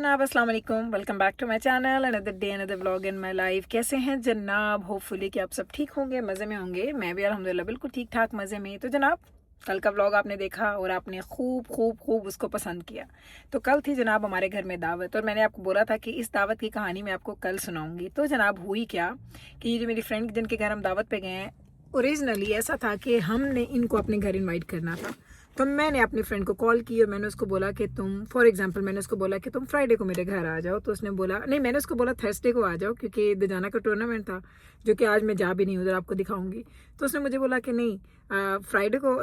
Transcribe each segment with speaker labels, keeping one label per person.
Speaker 1: जनाब, अस्सलाम वालेकुम। Welcome back to my channel, another day another vlog in my life. कैसे हैं जनाब? होपफुली कि आप सब ठीक होंगे, मज़े में होंगे। मैं भी अल्हम्दुलिल्लाह बिल्कुल ठीक ठाक मज़े में। तो जनाब, कल का व्लॉग आपने देखा और आपने खूब खूब खूब उसको पसंद किया। तो कल थी जनाब हमारे घर में दावत, और मैंने आपको बोला था कि इस दावत की कहानी मैं आपको कल सुनाऊंगी। तो जनाब हुई क्या कि ये जो मेरी फ्रेंड जिनके घर हम दावत पे गए हैं, ओरिजिनली ऐसा था कि हमने इनको अपने घर इनवाइट करना था। तो मैंने अपनी फ्रेंड को कॉल की और मैंने उसको बोला कि तुम, फॉर एग्जांपल मैंने उसको बोला कि तुम फ्राइडे को मेरे घर आ जाओ। तो उसने बोला नहीं, मैंने उसको बोला थर्सडे को आ जाओ, क्योंकि दजाना का टूर्नामेंट था जो कि आज मैं जा भी नहीं, उधर आपको दिखाऊंगी। तो उसने मुझे बोला कि नहीं, फ्राइडे को,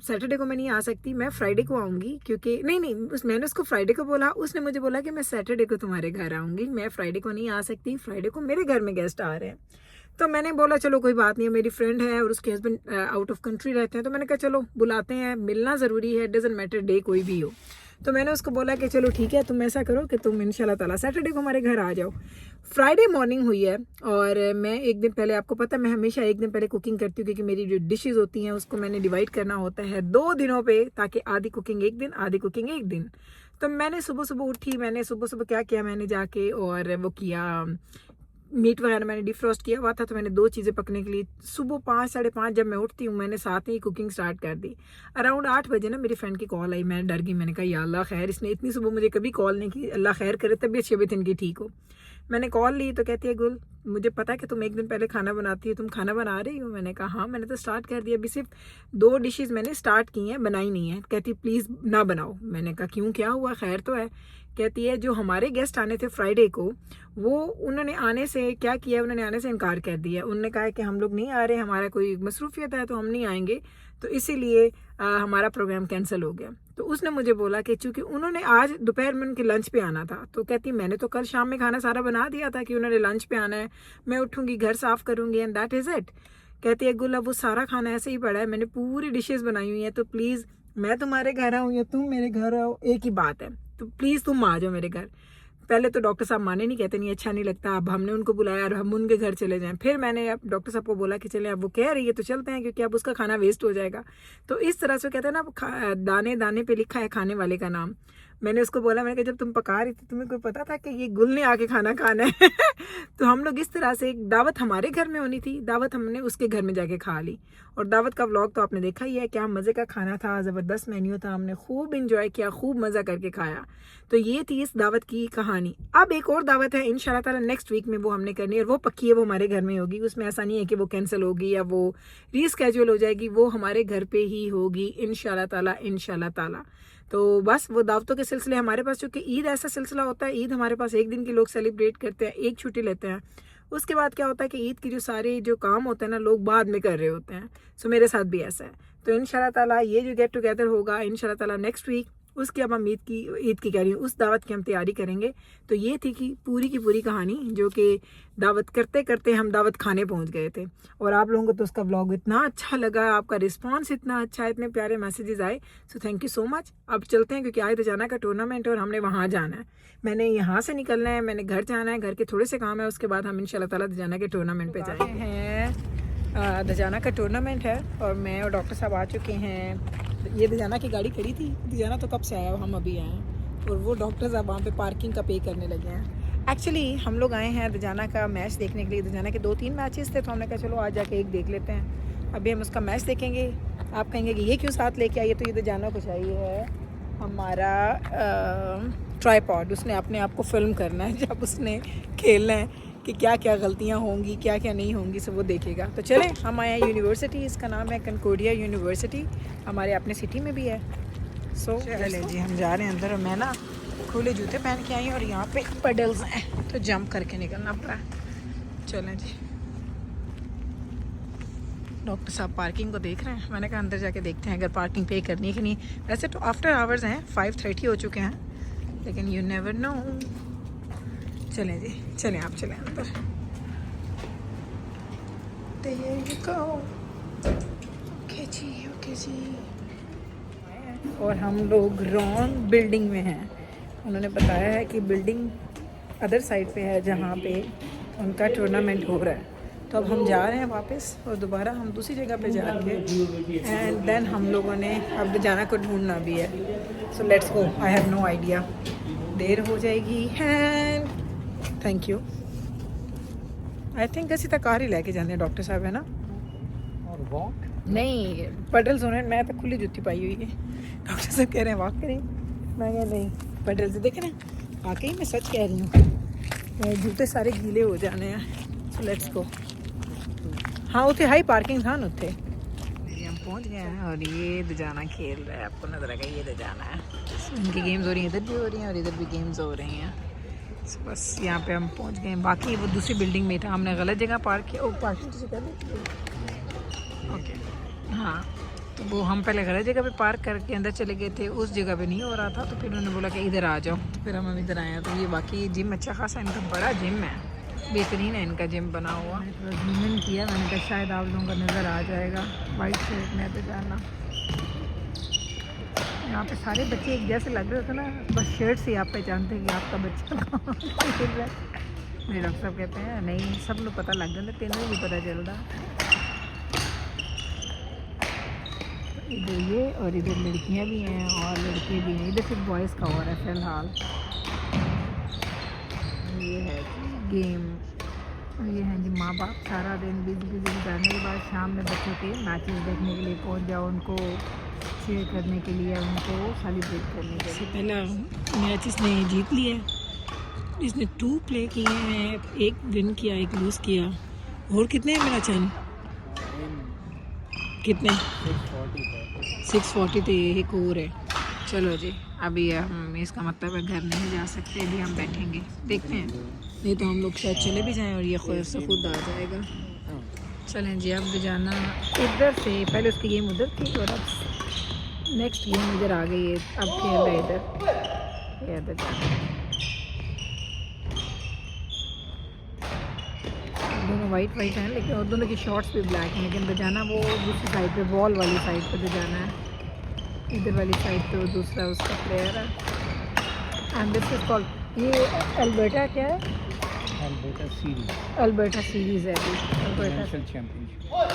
Speaker 1: सैटरडे को मैं नहीं आ सकती, मैं फ्राइडे को आऊँगी। क्योंकि नहीं, मैंने उसको फ्राइडे को बोला, उसने मुझे बोला कि मैं सैटरडे को तुम्हारे घर आऊँगी, मैं फ्राइडे को नहीं आ सकती, फ्राइडे को मेरे घर में गेस्ट आ रहे हैं। तो मैंने बोला चलो कोई बात नहीं, मेरी फ्रेंड है और उसके हस्बैंड आउट ऑफ कंट्री रहते हैं, तो मैंने कहा चलो बुलाते हैं, मिलना ज़रूरी है, डजंट मैटर डे कोई भी हो। तो मैंने उसको बोला कि चलो ठीक है, तुम ऐसा करो कि तुम इंशाल्लाह ताला सैटरडे को हमारे घर आ जाओ। फ्राइडे मॉर्निंग हुई है और मैं एक दिन पहले, आपको पता है मैं हमेशा एक दिन पहले कुकिंग करती हूँ, क्योंकि मेरी जो डिशेज़ होती हैं उसको मैंने डिवाइड करना होता है 2 दिनों पे, ताकि आधी कुकिंग एक दिन, आधी कुकिंग एक दिन। तो मैंने सुबह सुबह उठी, मैंने सुबह सुबह क्या किया, मैंने जाके और वो किया, मीट वगैरह मैंने डिफ्रोस्ट किया हुआ था। तो मैंने 2 चीज़ें पकने के लिए सुबह 5 साढ़े 5 जब मैं उठती हूँ, मैंने साथ ही कुकिंग स्टार्ट कर दी। अराउंड 8 बजे ना मेरी फ्रेंड की कॉल आई, मैं डर गई। मैंने कहा या अल्लाह खैर, इसने इतनी सुबह मुझे कभी कॉल नहीं की, अल्लाह खैर करे, तबीयत शबीयत इनकी ठीक हो। मैंने कॉल ली तो कहती है गुल, मुझे पता है कि तुम एक दिन पहले खाना बनाती हो, तुम खाना बना रही हो? मैंने कहा हाँ, मैंने तो स्टार्ट कर दिया, अभी सिर्फ 2 डिशेज़ मैंने स्टार्ट की हैं, बनाई नहीं है। कहती प्लीज़ ना बनाओ। मैंने कहा क्यों, क्या हुआ, खैर तो है? कहती है जो हमारे गेस्ट आने थे फ्राइडे को, वो उन्होंने आने से क्या किया, उन्होंने आने से इनकार कर दिया। उन्होंने कहा कि हम लोग नहीं आ रहे, हमारा कोई मसरूफियत है तो हम नहीं आएंगे, तो इसीलिए हमारा प्रोग्राम कैंसिल हो गया। तो उसने मुझे बोला कि चूंकि उन्होंने आज दोपहर में उनके लंच पे आना था, तो कहती मैंने तो कल शाम में खाना सारा बना दिया था कि उन्होंने लंच पे आना है, मैं उठूंगी घर साफ करूंगी एंड दैट इज़ इट। कहती है गुल, अब वो सारा खाना ऐसे ही पड़ा है, मैंने पूरी डिशेस बनाई हुई हैं, तो प्लीज़ मैं तुम्हारे घर आऊँ या तुम मेरे घर आओ, एक ही बात है, तो प्लीज़ तुम आ जाओ मेरे घर। पहले तो डॉक्टर साहब माने नहीं, कहते नहीं अच्छा नहीं लगता, अब हमने उनको बुलाया और हम उनके घर चले जाएं। फिर मैंने अब डॉक्टर साहब को बोला कि चले, अब वो कह रही है तो चलते हैं, क्योंकि अब उसका खाना वेस्ट हो जाएगा। तो इस तरह से कहते हैं ना, दाने दाने पे लिखा है खाने वाले का नाम। मैंने उसको बोला, मैंने कहा जब तुम पका रही थी तुम्हें कोई पता था कि ये गुल ने आके खाना खाना है? तो हम लोग इस तरह से, एक दावत हमारे घर में होनी थी, दावत हमने उसके घर में जाके खा ली। और दावत का व्लॉग तो आपने देखा ही है, क्या मज़े का खाना था, ज़बरदस्त मेन्यू था, हमने खूब इंजॉय किया, खूब मज़ा करके खाया। तो ये थी इस दावत की कहानी। अब एक और दावत है इंशाल्लाह ताला नेक्स्ट वीक में, वो हमने करनी है, और वो पक्की है, वो हमारे घर में होगी। उसमें ऐसा नहीं है कि वो कैंसिल होगी या वो रीस्केड्यूल हो जाएगी, वो हमारे घर पे ही होगी इंशाल्लाह ताला, इंशाल्लाह ताला। तो बस वो दावतों के सिलसिले हमारे पास, चूँकि ईद ऐसा सिलसिला होता है, ईद हमारे पास एक दिन की लोग सेलिब्रेट करते हैं, एक छुट्टी लेते हैं। उसके बाद क्या होता है कि ईद की जो सारे जो काम होते हैं ना, लोग बाद में कर रहे होते हैं। सो मेरे साथ भी ऐसा है। तो इंशाल्लाह ताला ये जो गेट टुगेदर होगा इंशाल्लाह ताला नेक्स्ट वीक, उसकी अब हम ईद की कह रही हूँ, उस दावत की हम तैयारी करेंगे। तो ये थी कि पूरी की पूरी कहानी, जो कि दावत करते करते हम दावत खाने पहुँच गए थे। और आप लोगों को तो उसका व्लॉग इतना अच्छा लगा, आपका रिस्पांस इतना अच्छा है, इतने प्यारे मैसेजेस आए, so thank you so much. अब चलते हैं, क्योंकि आज दजाना का टूर्नामेंट है और हमने वहाँ जाना है। मैंने यहाँ से निकलना है, मैंने घर जाना है, घर के थोड़े से काम है, उसके बाद हम इंशाल्लाह ताला दजाना के टूर्नामेंट पे जाएंगे हैं। दजाना का टूर्नामेंट है और मैं और डॉक्टर साहब आ चुके हैं। ये दजाना की गाड़ी खड़ी थी, दजाना तो कब से आया, हम अभी आए हैं, और वो डॉक्टर साहब वहाँ पे पार्किंग का पे करने लगे हैं। एक्चुअली हम लोग आए हैं दजाना का मैच देखने के लिए। दजाना के 2-3 मैचेस थे, तो हमने कहा चलो आज जाके एक देख लेते हैं। अभी हम उसका मैच देखेंगे। आप कहेंगे कि ये क्यों साथ लेके आइए, तो ये दजाना को चाहिए है हमारा ट्राइपॉड। उसने अपने आप को फिल्म करना है जब उसने खेलना है, कि क्या क्या गलतियाँ होंगी, क्या क्या नहीं होंगी, सब वो देखेगा। तो चले, हम आए हैं यूनिवर्सिटी, इसका नाम है कंकोडिया यूनिवर्सिटी, हमारे अपने सिटी में भी है। सो चले जी, हम जा रहे हैं अंदर। और मैं ना खुले जूते पहन के आई हूँ, और यहाँ पे पेडल्स हैं, तो जंप करके निकलना पड़ा। चलें जी, डॉक्टर साहब पार्किंग को देख रहे हैं। मैंने कहा अंदर जाके देखते हैं अगर पार्किंग पे करनी है कि नहीं। वैसे तो आफ्टर आवर्स हैं, 5:30 हो चुके हैं, लेकिन यू नेवर नो। चलें जी, चलें, आप चलें अंदर। ओके जी, ओके जी। और हम लोग रॉन्ग बिल्डिंग में हैं। उन्होंने बताया है कि बिल्डिंग अदर साइड पे है, जहाँ पे उनका टूर्नामेंट हो रहा है। तो अब हम जा रहे हैं वापस, और दोबारा हम दूसरी जगह पे जाएंगे, एंड देन हम लोगों ने अब जाना को ढूंढना भी है। So let's go, I have no idea. देर हो जाएगी। And thank you. I think ਅਸੀਂ ਤਾਂ ਕਾਰ ਹੀ ਲੈ ਕੇ ਜਾਂਦੇ ਹਾਂ ਡਾਕਟਰ ਸਾਹਿਬ, है ना?
Speaker 2: और वॉक
Speaker 1: नहीं पेडल्स होने, मैं तो खुली जूती पाई हुई है। डॉक्टर साहब कह रहे हैं वॉक करें, मैं कह नहीं पेडल से। देखे ना वाकई मैं सच कह रही हूँ, जूते सारे गीले हो जाने हैं। सो लेट्स गो। हाँ उसे हाई पार्किंग था ना उत्थे। हम पहुँच गए हैं और ये दजाना खेल रहा है, आपको नजर आएगा ये दजाना है। इनकी गेम्स हो रही हैं, इधर भी हो रही हैं और इधर भी गेम्स हो रही हैं। बस यहाँ पे हम पहुँच गए। बाकी वो दूसरी बिल्डिंग में था, हमने गलत जगह पार्क किया। पार्किंग तो कर दी। ओके हाँ, तो वो हम पहले गलत जगह पे पार्क करके अंदर चले गए थे, उस जगह पे नहीं हो रहा था। तो फिर उन्होंने बोला कि इधर आ जाओ, तो फिर हम इधर आए हैं। तो ये बाकी जिम अच्छा खासा इनका बड़ा जिम है, बेहतरीन है इनका जिम बना हुआ। जूम इन किया मैंने कहा शायद आप लोगों का नज़र आ जाएगा वाइट शर्ट में। तो जाना यहाँ पे सारे बच्चे एक जैसे लग रहे थे ना, बस शर्ट से आप पहचानते हैं कि आपका बच्चा कहाँ खेल रहा है। मेरे डॉक्टर साहब कहते हैं नहीं सब लोग पता लग जाता, तेन भी पता चलता। इधर ये और इधर लड़कियां भी हैं और लड़के भी हैं। इधर सिर्फ बॉयज़ का हो रहा है फ़िलहाल। ये है गेम। ये हैं जी माँ बाप सारा दिन बिजी गुजारने के बाद शाम में बच्चों के मैचेस देखने के लिए पहुंच जाओ, उनको चीयर करने के लिए, उनको सेलिब्रेट करने के लिए। पहला मैच इसने जीत लिया, इसने 2 प्ले किए हैं, 1 विन किया 1 लूज़ किया। और कितने हैं मेरा चैन? कितने? 640 थे, एक और है। चलो जी अभी हम इसका मतलब है घर नहीं जा सकते, अभी हम बैठेंगे देखते हैं, नहीं तो हम लोग शायद चले भी जाएं और ये खुद से खुद आ जाएगा। चलें जी अब जाना इधर से, पहले उसकी गेम उधर थी और अब नेक्स्ट गेम इधर आ गई है। अब खेल रहे इधर, ये इधर दोनों वाइट वाइट हैं, लेकिन और दोनों की शॉर्ट्स भी ब्लैक हैं। लेकिन बजाना वो दूसरी साइड पे, बॉल वाली साइड पे बजाना है, इधर वाली साइड पे वो दूसरा उसका प्लेयर है। एंड दिस इज कॉल्ड, ये अल्बर्टा क्या है? अल्बर्टा सीरीज़ है अभी, अल्बर्टा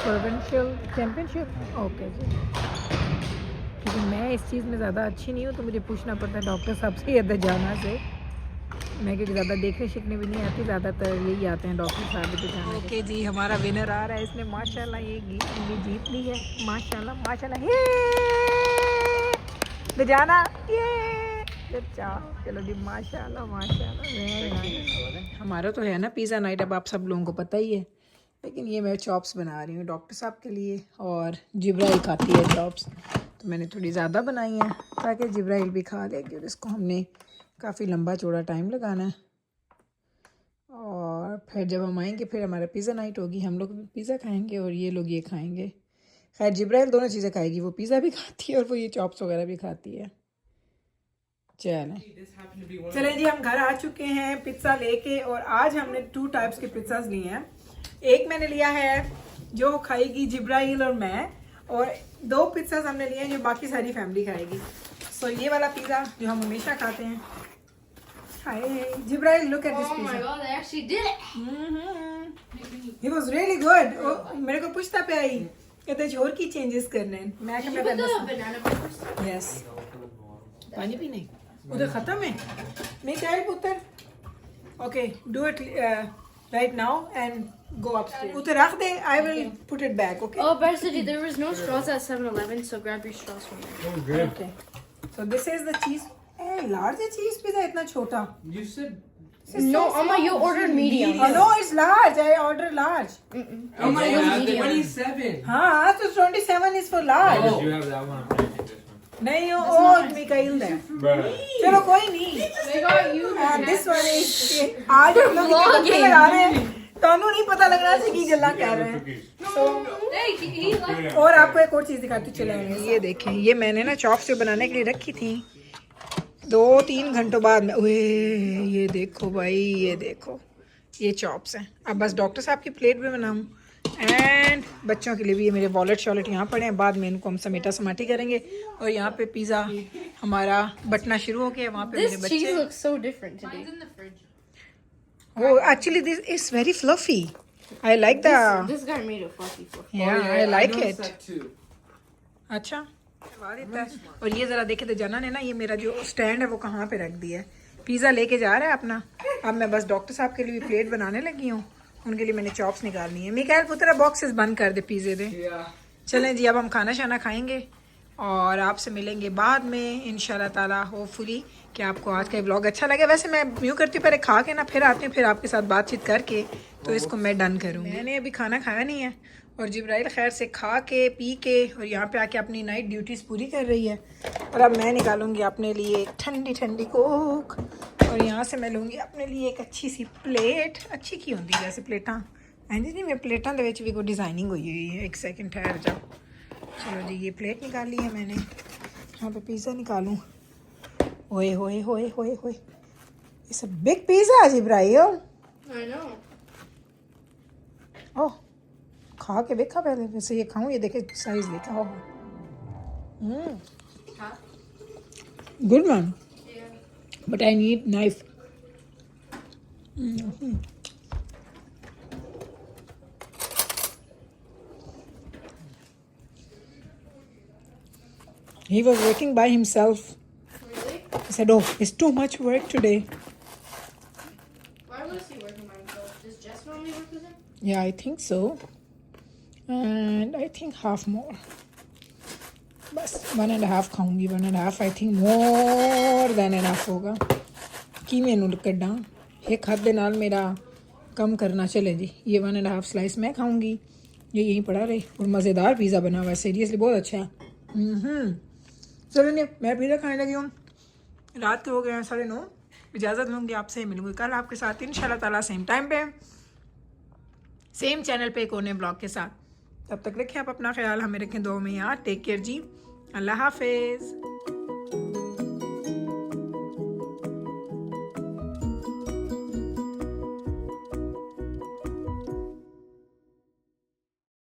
Speaker 1: प्रोविंशियल चैम्पियनशिप। ओके जी, क्योंकि मैं इस चीज़ में ज़्यादा अच्छी नहीं हूँ तो मुझे पूछना पड़ता है डॉक्टर साहब से इधर जाना से। मैं क्योंकि ज़्यादा देखने शिखने भी नहीं आती, ज़्यादातर यही आते हैं डॉक्टर साहब इधर जाना। ओके जी हमारा विनर आ रहा है, इसने माशाल्लाह ये गेम भी जीत ली है। माशाल्लाह माशाल्लाह, ये जाना ये अच्छा। चलो जी माशाल्लाह माशाल्लाह। हमारा तो है ना पिज़्ज़ा नाइट, अब आप सब लोगों को पता ही है। लेकिन ये मैं चॉप्स बना रही हूँ डॉक्टर साहब के लिए, और जिब्राइल खाती है चॉप्स, तो मैंने थोड़ी ज़्यादा बनाई हैं ताकि जिब्राइल भी खा ले, क्योंकि इसको हमने काफ़ी लंबा चौड़ा टाइम लगाना है। और फिर जब हम आएंगे फिर हमारा पिज़्ज़ा नाइट होगी, हम लोग भी पिज़्ज़ा खाएंगे और ये लोग ये खाएंगे। खैर जिब्राइल दोनों चीज़ें खाएगी, वो पिज़्ज़ा भी खाती है और वो ये चॉप्स वगैरह भी खाती है। चलें जी हम घर आ चुके हैं पिज़्ज़ा लेके, और आज हमने 2 टाइप्स के पिज़्ज़ाज लिए हैं। एक मैंने लिया है जो खाएगी जिब्राइल और मैं, और 2 पिज़्ज़ाज हमने लिए हैं जो बाकी सारी फैमिली खाएगी। सो ये वाला पिज़्ज़ा जो हम हमेशा खाते हैं। Hi Jibrail, look at this pizza.
Speaker 3: Oh my god, they actually did it!
Speaker 1: It was really good। मेरे को पूछता पे आई कहते छोर की चेंजेस करने हैं। मैं
Speaker 3: Did you put the banana peppers?
Speaker 1: Yes पानी भी नहीं उधर खत्म है नहीं चाहे पुत्र। Okay do it right now and go upstairs. उधर रख दे, I will put it back. Okay
Speaker 3: Oh, Barsity, there was no straws at 7-Eleven, so grab your straws from there.
Speaker 1: Okay so this is the cheese. A large चीज pizza इतना छोटा।
Speaker 2: You said
Speaker 3: No, Amma, you ordered medium.
Speaker 1: Oh no, it's large. I ordered large.
Speaker 2: oh my god, 27.
Speaker 1: हाँ तो 27 is for large।
Speaker 2: Oh. You have that one. I'm taking this one.
Speaker 1: नहीं वो मिकाइल है। चलो कोई नहीं।
Speaker 3: They got you.
Speaker 1: This one is आज हम लोग इतने गप्पे लगा रहे हैं, ਤੁਹਾਨੂੰ नहीं पता लग रहा है कि गल्ला कर रहे हैं। So,
Speaker 3: Hey, he left.
Speaker 1: और आपको एक और चीज दिखाती चलेंगे। ये देखें, ये मैंने ना चॉप्स जो बनाने के लिए रखी थी 2-3 घंटों बाद में, ओए ये देखो भाई, ये देखो ये चॉप्स हैं। अब बस डॉक्टर साहब की प्लेट भी बनाऊं एंड बच्चों के लिए भी। ये मेरे वॉलेट शॉलेट यहाँ पड़े हैं, बाद में इनको हम समेटा समाटी करेंगे। और यहाँ पे पिज़्ज़ा हमारा बटना शुरू हो गया, वहाँ पे मेरे
Speaker 3: This cheese
Speaker 1: बच्चे।
Speaker 3: looks so different today.
Speaker 4: in the fridge.
Speaker 1: Oh, actually this is very fluffy. I like the
Speaker 3: This guy made a fluffy fluff.
Speaker 1: yeah, I like
Speaker 2: noticed
Speaker 1: it.
Speaker 2: that too.
Speaker 1: अच्छा करवा देता है। और ये ज़रा देखे तो जाना ने ना, ये मेरा जो स्टैंड है वो कहाँ पे रख दिया है। पिज़्ज़ा लेके जा रहा है अपना। अब मैं बस डॉक्टर साहब के लिए भी प्लेट बनाने लगी हूँ, उनके लिए मैंने चॉप्स निकालनी है। मिकाइल पुत्र बॉक्सेस बंद कर दे पिज़्ज़े दे। चलें जी, अब हम खाना शाना खाएंगे और आपसे मिलेंगे बाद में इंशाल्लाह ताला। होपफुली कि आपको आज का व्लॉग अच्छा लगे। वैसे मैं यूँ करती हूँ, पहले खा के ना फिर आती हूँ, फिर आपके साथ बातचीत करके तो इसको मैं डन करूँगी। मैंने अभी खाना खाया नहीं है और जिब्राइल खैर से खा के पी के और यहाँ पे आके अपनी नाइट ड्यूटीज़ पूरी कर रही है। और अब मैं निकालूंगी अपने लिए एक ठंडी ठंडी कोक और यहाँ से मैं लूँगी अपने लिए एक अच्छी सी प्लेट। अच्छी की होती है वैसे प्लेटा, हाँ जी नहीं, मैं प्लेटा दे विच भी कोई डिज़ाइनिंग हुई हुई है। एक सेकंड ठहर जाओ। चलो जी, ये प्लेट निकाली है मैंने। यहाँ पे पिज़्ज़ा निकालूँ। ओए होए होए होए होए, it's a big pizza Jibrail.
Speaker 3: I know.
Speaker 1: ओह, खा के देखा पहले, वैसे ये खाऊं, ये देखे साइज देखा हो।
Speaker 3: Huh?
Speaker 1: Good man,
Speaker 3: Yeah.
Speaker 1: But I need knife. He was working by himself.
Speaker 3: Really?
Speaker 1: He said, "Oh, it's too much work today."
Speaker 3: Why was he working by himself? Does Jess normally work with him?
Speaker 1: Yeah, I think so. And I think half more. बस 1.5 खाऊंगी, 1.5 I think more than enough होगा कि मैनू कड्डा एक हाथ दे नाल मेरा कम करना। चले जी, ये 1.5 स्लाइस मैं खाऊंगी, ये यहीं पड़ा रहे। और मज़ेदार पिज़्ज़ा बना हुआ है, सीरियसली बहुत अच्छा है। चलो नहीं, मैं पिज़्ज़ा खाने लगी हूँ। रात के हो गए हैं 9:30। इजाज़त लूँगी, आपसे मिलूँगी कल आपके साथ इंशाल्लाह ताला सेम टाइम पे सेम चैनल पे एक और नए ब्लॉग के साथ। तब तक रखें आप अपना ख्याल, हमें रखें दुआ में याद। टेक केयर जी, अल्लाह हाफिज़।